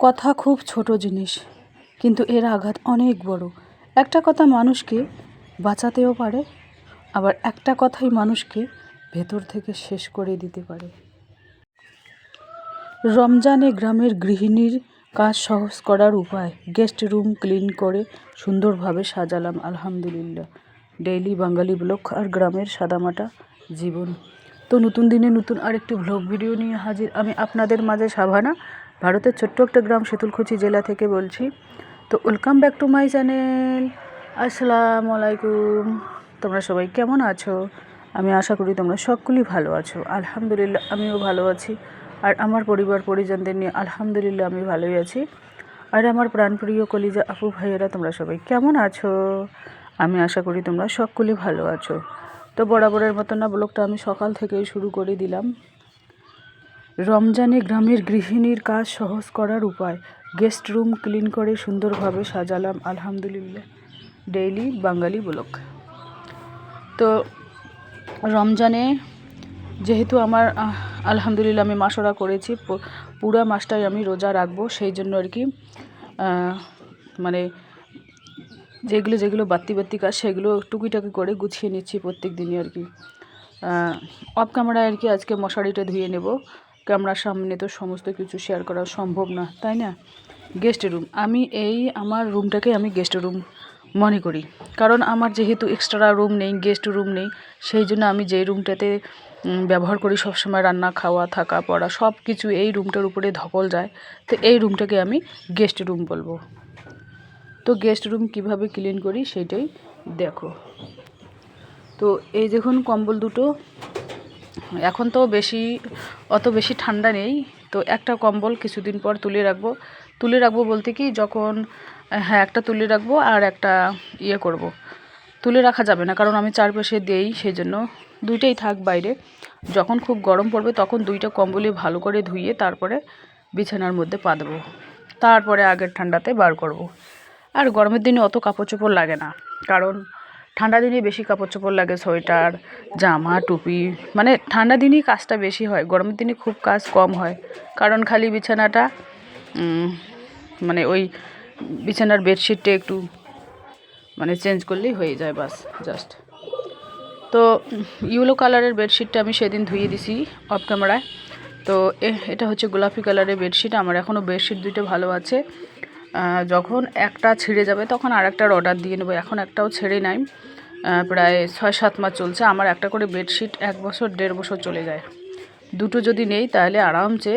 কথা খুব ছোট জিনিস, কিন্তু এর আঘাত অনেক বড়। একটা কথা মানুষকে বাঁচাতেও পারে, আবার একটা কথাই মানুষকে ভেতর থেকে শেষ করে দিতে পারে। রমজানে গ্রামের গৃহিণীর কাজ সহজ করার উপায়। গেস্ট রুম ক্লিন করে সুন্দরভাবে সাজালাম আলহামদুলিল্লাহ। ডেইলি বাঙালি ব্লগ আর গ্রামের সাদামাটা জীবন। তো নতুন দিনে নতুন আরেকটি ব্লগ ভিডিও নিয়ে হাজির আমি আপনাদের মাঝে। সাভানা, ভারতের ছোট্ট একটা গ্রাম শীতলকুচি জেলা থেকে বলছি। তো welcome back to my channel. আসসালামু আলাইকুম। তোমরা সবাই কেমন আছো? আমি আশা করি তোমরা সকলেই ভালো আছো। আলহামদুলিল্লাহ আমিও ভালো আছি, আর আমার পরিবার পরিজনদের নিয়ে আলহামদুলিল্লাহ আমি ভালোই আছি। আর আমার প্রাণপ্রিয় কলিজা আপু ভাইয়েরা, তোমরা সবাই কেমন আছো? আমি আশা করি তোমরা সকলেই ভালো আছো। তো বরাবরের মতো না, ব্লগটা আমি সকাল থেকেই শুরু করে দিলাম। রমজানে গ্রামের গৃহিণীর কাজ সহজ করার উপায়। গেস্ট রুম ক্লিন করে সুন্দরভাবে সাজালাম আলহামদুলিল্লাহ। ডেইলি বাঙালি ব্লগ। তো রমজানে যেহেতু আমার আলহামদুলিল্লাহ আমি মাসরা করেছি, পুরা মাসটাই আমি রোজা রাখবো, সেই জন্য আর কি মানে যেগুলো বাড়তি কাজ সেগুলো টুকিটাকি করে গুছিয়ে নিচ্ছি প্রত্যেক দিনই আর কি। অফ ক্যামেরায় আর কি আজকে মশারিটা ধুয়ে নেব। ক্যামেরার সামনে তো সমস্ত কিছু শেয়ার করা সম্ভব না, তাই না? গেস্ট রুম, আমি আমার রুমটাকে আমি গেস্ট রুম মনে করি, কারণ আমার যেহেতু এক্সট্রা রুম নেই, গেস্ট রুম নেই, সেই জন্য আমি যেই রুমটাতে ব্যবহার করি সবসময় রান্না, খাওয়া, থাকা, পড়া সব কিছু এই রুমটার উপরে ধকল যায়। তো এই রুমটাকে আমি গেস্ট রুম বলবো। তো গেস্ট রুম কিভাবে ক্লিন করি সেটাই দেখো। তো এই দেখুন কম্বল দুটো, এখন তো অত বেশি ঠান্ডা নেই, তো একটা কম্বল কিছুদিন পর তুলে রাখবো বলতে কি, যখন একটা তুলে রাখবো আর একটা করব। তুলে রাখা যাবে না, কারণ আমি চারপাশে দেই, সেই জন্য দুইটাই থাক বাইরে। যখন খুব গরম পড়বে তখন দুইটা কম্বলই ভালো করে ধুয়ে তারপরে বিছানার মধ্যে পা দেবো, তারপরে আগের ঠান্ডাতে বার করব। আর গরমের দিনে অত কাপড় চোপড় লাগে না, কারণ ঠান্ডা দিনে বেশি কাপড় চোপড় লাগে, সোয়েটার, জামা, টুপি। মানে ঠান্ডা দিনেই কাজটা বেশি হয়, গরমের দিনে খুব কাজ কম হয়, কারণ খালি বিছানাটা মানে ওই বিছানার বেডশিটটা একটু চেঞ্জ করলেই হয়ে যায়, বাস জাস্ট। তো ইয়েলো কালারের বেডশিটটা আমি সেদিন ধুয়ে দিছি অফ ক্যামেরায়। তো এটা হচ্ছে গোলাপি কালারের বেডশিট। আমার এখনও বেডশিট দুইটা ভালো আছে, যখন একটা ছিঁড়ে যাবে তখন আর একটার অর্ডার দিয়ে নেবো। এখন একটাও ছেড়ে নাই, প্রায় 6-7 মাস চলছে। আমার একটা করে বেডশিট 1 বছর 1.5 বছর চলে যায়। দুটো যদি নেই তাহলে আরামসে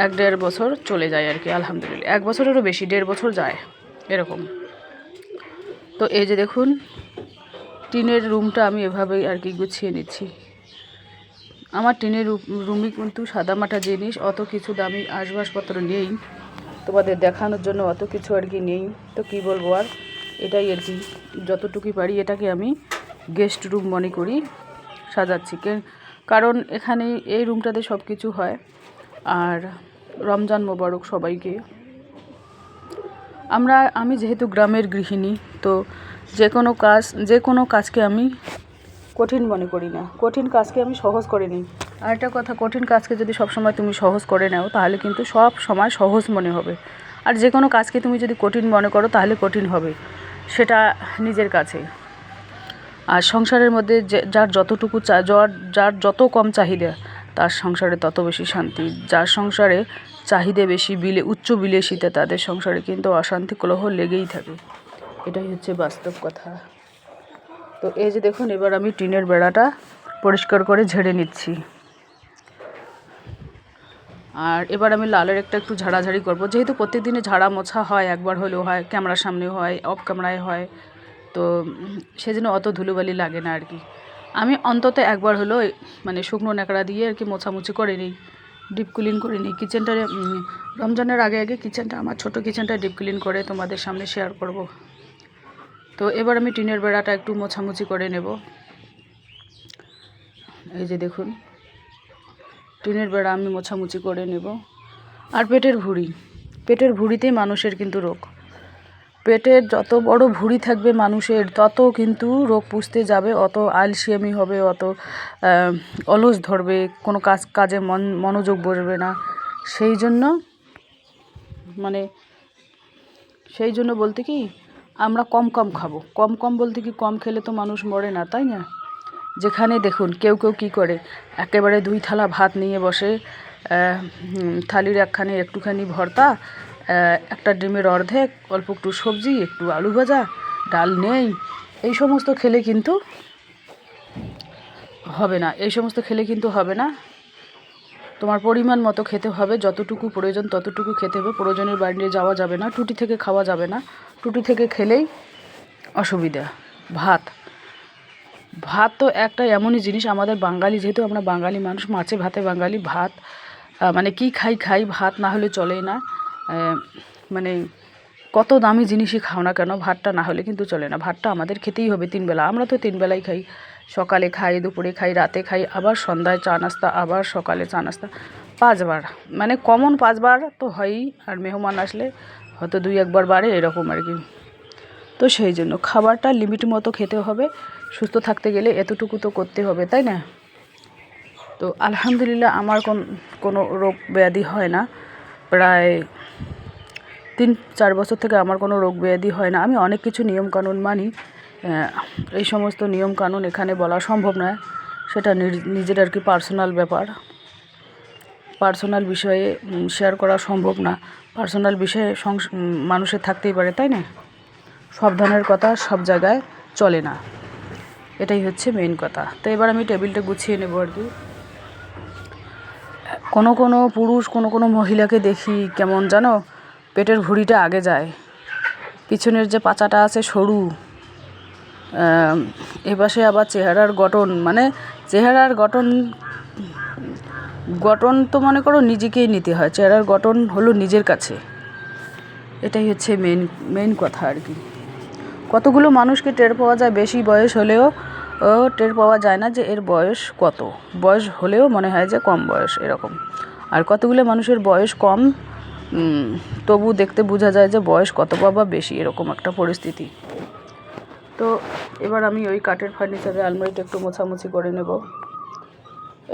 1-1.5 বছর চলে যায় আর কি, আলহামদুলিল্লাহ। 1 বছরেরও বেশি, 1.5 বছর যায় এরকম। তো এই যে দেখুন টিনের রুমটা আমি এভাবেই আর কি গুছিয়ে নিচ্ছি। আমার টিনের রুমই কিন্তু সাদামাটা জিনিস, অত কিছু দামি আসবাবপত্র নেই, তোমাদের দেখানোর জন্য অত কিছু আর কি নেই। তো কি বলবো আর, এটাই আর কি, যতটুকুই পারি এটাকে আমি গেস্ট রুম মনে করি সাজাচ্ছি। কারণ এখানে এই রুমটাতে সব কিছু হয়। আর রমজান মোবারক সবাইকে। আমি যেহেতু গ্রামের গৃহিণী, তো যে কোনো কাজকে আমি কঠিন মনে করি না, কঠিন কাজকে আমি সহজ করে নিই। আর একটা কথা, কঠিন কাজকে যদি সবসময় তুমি সহজ করে নাও তাহলে কিন্তু সব সময় সহজ মনে হবে। আর যে কোনো কাজকে তুমি যদি কঠিন মনে করো তাহলে কঠিন হবে, সেটা নিজের কাছে। আর সংসারের মধ্যে যার যতটুকু যার যত কম চাহিদা, তার সংসারে তত বেশি শান্তি। যার সংসারে চাহিদা বেশি, উচ্চ বিলাসিতা, তাদের সংসারে কিন্তু অশান্তি, কলহ লেগেই থাকে। এটাই হচ্ছে বাস্তব কথা। তো এই যে দেখুন, এবার আমি টিনের বেড়াটা পরিষ্কার করে ঝেড়ে নিচ্ছি। আর এবার আমি লালের একটু ঝাড়াঝাড়ি করবো, যেহেতু প্রত্যেকদিনে ঝাড়া মোছা হয়, একবার হলেও হয়, ক্যামেরার সামনে হয়, অফ ক্যামেরায় হয়, তো সেজন্য অত ধুলোবালি লাগে না আর কি। আমি অন্তত একবার হলেও শুকনো ন্যাকড়া দিয়ে আর কি মোছামুছি করে নিই, ডিপ ক্লিন করে নিই কিচেনটা। রমজানের আগে কিচেনটা, আমার ছোটো কিচেনটা ডিপ ক্লিন করে তোমাদের সামনে শেয়ার করব। তো এবার আমি টিনের বেড়াটা একটু মোছামুছি করে নেব। এই যে দেখুন টিনের বেড়া আমি মোছামুছি করে নেব। আর পেটের ভুঁড়িতেই মানুষের কিন্তু রোগ। পেটের যত বড় ভুঁড়ি থাকবে মানুষের, তত কিন্তু রোগ পুষতে যাবে, অত আলসেমি হবে, অত অলস ধরবে, কোনো কাজে মনোযোগ বসবে না। সেই জন্য মানে সেই জন্য বলতে কি আমরা কম কম খাবো। কম কম বলতে কি কম খেলে তো মানুষ মরে না, তাই না? যেখানে দেখুন কেউ কেউ কী করে, একেবারে 2 থালা ভাত নিয়ে বসে, থালির একখানে একটুখানি ভর্তা, একটা ডিমের অর্ধেক, অল্প একটু সবজি, একটু আলু ভাজা, ডাল নেই। এই সমস্ত খেলে কিন্তু হবে না, এই সমস্ত খেলে কিন্তু হবে না। তোমার পরিমাণ মতো খেতে হবে, যতটুকু প্রয়োজন ততটুকু খেতে হবে। প্রয়োজনের বাইরে যাওয়া যাবে না, টুটি থেকে খাওয়া যাবে না। টুটি থেকে খেলেই অসুবিধা। ভাত ভাত তো একটা এমনই জিনিস, আমাদের বাঙালি, যেহেতু আমরা বাঙালি মানুষ, মাছে ভাতে বাঙালি, ভাত মানে কি খাই, ভাত না হলে চলেই না। মানে কত দামি জিনিসই খাও না কেন, ভাতটা না হলে কিন্তু চলে না। ভাতটা আমাদের খেতেই হবে 3 বেলা। আমরা তো 3 বেলাই খাই, সকালে খাই, দুপুরে খাই, রাতে খাই, আবার সন্ধ্যায় চা নাস্তা, আবার সকালে চা নাস্তা, 5 বার। মানে কমন 5 বার তো হয়ই, আর মেহমান আসলে হয়তো 2-1 বার বাড়ে, এরকম আর কি। তো সেই জন্য খাবারটা লিমিট মতো খেতে হবে। সুস্থ থাকতে গেলে এতটুকু তো করতে হবে, তাই না? তো আলহামদুলিল্লাহ আমার কোনো রোগ ব্যাধি হয় না। প্রায় 3-4 বছর থেকে আমার কোনো রোগ ব্যাধি হয় না। আমি অনেক কিছু নিয়মকানুন মানি। এই সমস্ত নিয়মকানুন এখানে বলা সম্ভব নয়, সেটা নিজের আর কি পার্সোনাল ব্যাপার। পার্সোনাল বিষয়ে শেয়ার করা সম্ভব না। পার্সোনাল বিষয়ে মানুষের থাকতেই পারে, তাই না? সব ধরনের কথা সব জায়গায় চলে না, এটাই হচ্ছে মেইন কথা। তো এবার আমি টেবিলটা গুছিয়ে নেব আর কি। কোনো পুরুষ, কোনো মহিলাকে দেখি কেমন জানো, পেটের ভুঁড়িটা আগে যায়, পিছনের যে পাচাটা আছে সরু, এপাশে আবার চেহারার গঠন, মানে চেহারার গঠন তো মনে করো নিজেকেই নিতে হয়, চেহারার গঠন হলো নিজের কাছে। এটাই হচ্ছে মেইন কথা আর কি। কতগুলো মানুষকে টের পাওয়া যায় বেশি বয়স হলেও টের পাওয়া যায় না যে এর বয়স কত, বয়স হলেও মনে হয় যে কম বয়স, এরকম। আর কতগুলো মানুষের বয়স কম, তবু দেখতে বোঝা যায় যে বয়স কত বা বেশি, এরকম একটা পরিস্থিতি। তো এবার আমি ওই কাঠের ফার্নিচারের আলমারিটা একটু মোছামুছি করে নেব,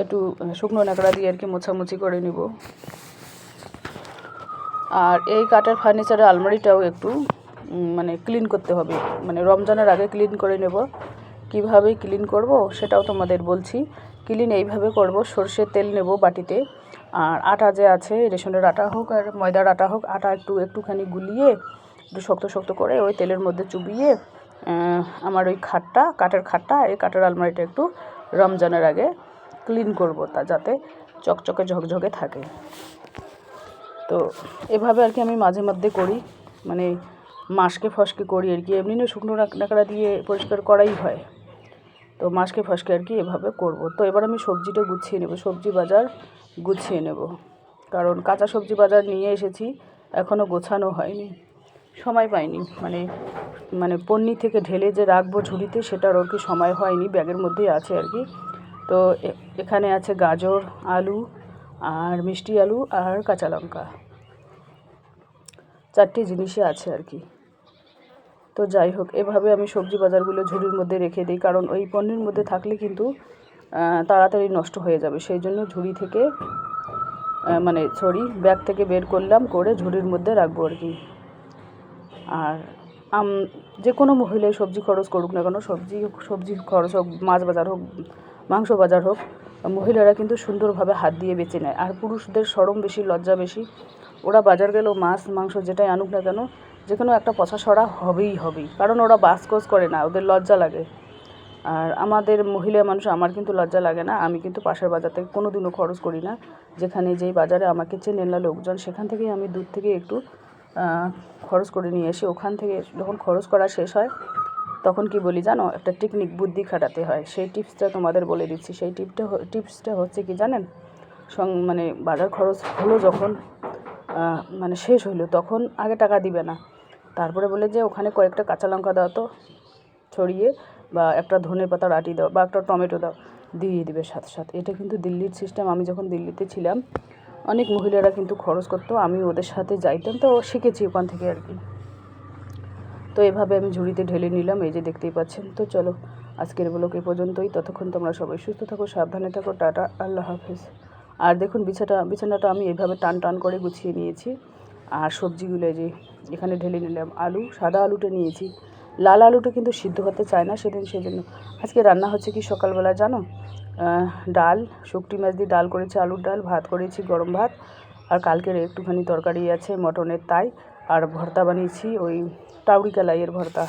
একটু শুকনো ন্যাকড়া দিয়ে আর কি মোছামুছি করে নেব। আর এই কাঠের ফার্নিচারের আলমারিটাও একটু মানে ক্লিন করতে হবে, মানে রমজানের আগে ক্লিন করে নেব। কিভাবে ক্লিন করব সেটাও তোমাদের বলছি। ক্লিন এইভাবে করব, সরষের তেল নেব বাটিতে, আর আটা যে আছে, রেশনের আটা হোক আর ময়দার আটা হোক, আটা একটুখানি গুলিয়ে একটু শক্ত করে ওই তেলের মধ্যে চুবিয়ে আমার ওই কাঠের খাটটা, এই কাঠের আলমারিটা একটু রমজানের আগে ক্লিন করব, তা যাতে চকচকে ঝকঝকে থাকে। তো এভাবে আর কি আমি মাঝে মধ্যে করি, মানে মাসকে ফসকে করি আর কি। এমনি না শুকনো ন্যাকড়া দিয়ে পরিষ্কার করাই হয়, তো মাসকে ফসকে আর কি এভাবে করব। তো এবার আমি সবজিটা গুছিয়ে নেব, সবজি বাজার গুছিয়ে নেব, কারণ কাঁচা সবজি বাজার নিয়ে এসেছি, এখনও গোছানো হয়নি, সময় পাইনি। মানে পন্নি থেকে ঢেলে যে রাখবো ঝুড়িতে, সেটার আর কি সময় হয়নি, ব্যাগের মধ্যেই আছে আর কি। তো এখানে আছে গাজর, আলু, আর মিষ্টি আলু, আর কাঁচা লঙ্কা, 4টি জিনিসই আছে আর কি। তো যাই হোক, এভাবে আমি সবজি বাজারগুলো ঝুড়ির মধ্যে রেখে দিই, কারণ ওই পণ্যের মধ্যে থাকলে কিন্তু তাড়াতাড়ি নষ্ট হয়ে যাবে। সেই জন্য ঝুড়ি থেকে ব্যাগ থেকে বের করলাম, করে ঝুড়ির মধ্যে রাখবো আর কি। আর যে কোনো মহিলাই সবজি খরচ করুক না কেন, সবজি খরচ হোক, মাছ বাজার হোক, মাংস বাজার হোক, মহিলারা কিন্তু সুন্দরভাবে হাত দিয়ে বেছে নেয়। আর পুরুষদের শরম বেশি, লজ্জা বেশি, ওরা বাজার গেলেও মাছ মাংস যেটাই আনুক না কেন, যে কোনো একটা পচা সরা হবেই, কারণ ওরা বাসকোজ করে না, ওদের লজ্জা লাগে। আর আমাদের মহিলা মানুষ, আমার কিন্তু লজ্জা লাগে না, আমি কিন্তু পাশের বাজার থেকে কোনো দিনও খরচ করি না। যেখানে যেই বাজারে আমাকে চেনে না লোকজন, সেখান থেকেই আমি দূর থেকে একটু খরচ করে নিয়ে আসি। ওখান থেকে যখন খরচ করা শেষ হয়, তখন কি বলি জানো, একটা টেকনিক, বুদ্ধি খাটাতে হয়। সেই টিপসটা তোমাদের বলে দিচ্ছি। সেই টিপসটা হচ্ছে কি জানেন, বাজার খরচ হলো যখন, শেষ হইলো, তখন আগে টাকা দিবে না, তারপরে বলে যে ওখানে কয়েকটা কাঁচা লঙ্কা দাও তো ছড়িয়ে, বা একটা ধনেপাতার আটি দাও, বা একটা টমেটো দাও, দিয়ে দিবে সাথে। এটা কিন্তু দিল্লির সিস্টেম। আমি যখন দিল্লিতে ছিলাম, অনেক মহিলারা কিন্তু খরচ করতো, আমি ওদের সাথে যাইতাম, তো শিখেছি ওখান থেকে আর কি। তো এভাবে আমি ঝুড়িতে ঢেলে নিলাম, এই যে দেখতেই পাচ্ছেন। তো চলো, আজকের ব্লগ এ পর্যন্তই। ততক্ষণ তোমরা সবাই সুস্থ থাকো, সাবধানে থাকো, টাটা, আল্লাহ হাফেজ। আর দেখুন বিছানাটা আমি এইভাবে টান করে গুছিয়ে নিয়েছি। আর সবজিগুলো যে এখানে ঢেলে নিলাম। আলু, সাদা আলুটা নিয়েছি, লাল আলুটা কিন্তু সিদ্ধ হতে চায় না সেদিন, সেই জন্য। আজকে রান্না হচ্ছে কি সকালবেলা জানো, ডাল, শুকটি মাছ দিয়ে ডাল করেছি, আলুর ডাল, ভাত করেছি, গরম ভাত, আর কালকের একটুখানি তরকারি আছে মটনের, তাই। আর ভর্তা বানিয়েছি, ওই টাউরি কালাইয়ের ভর্তা।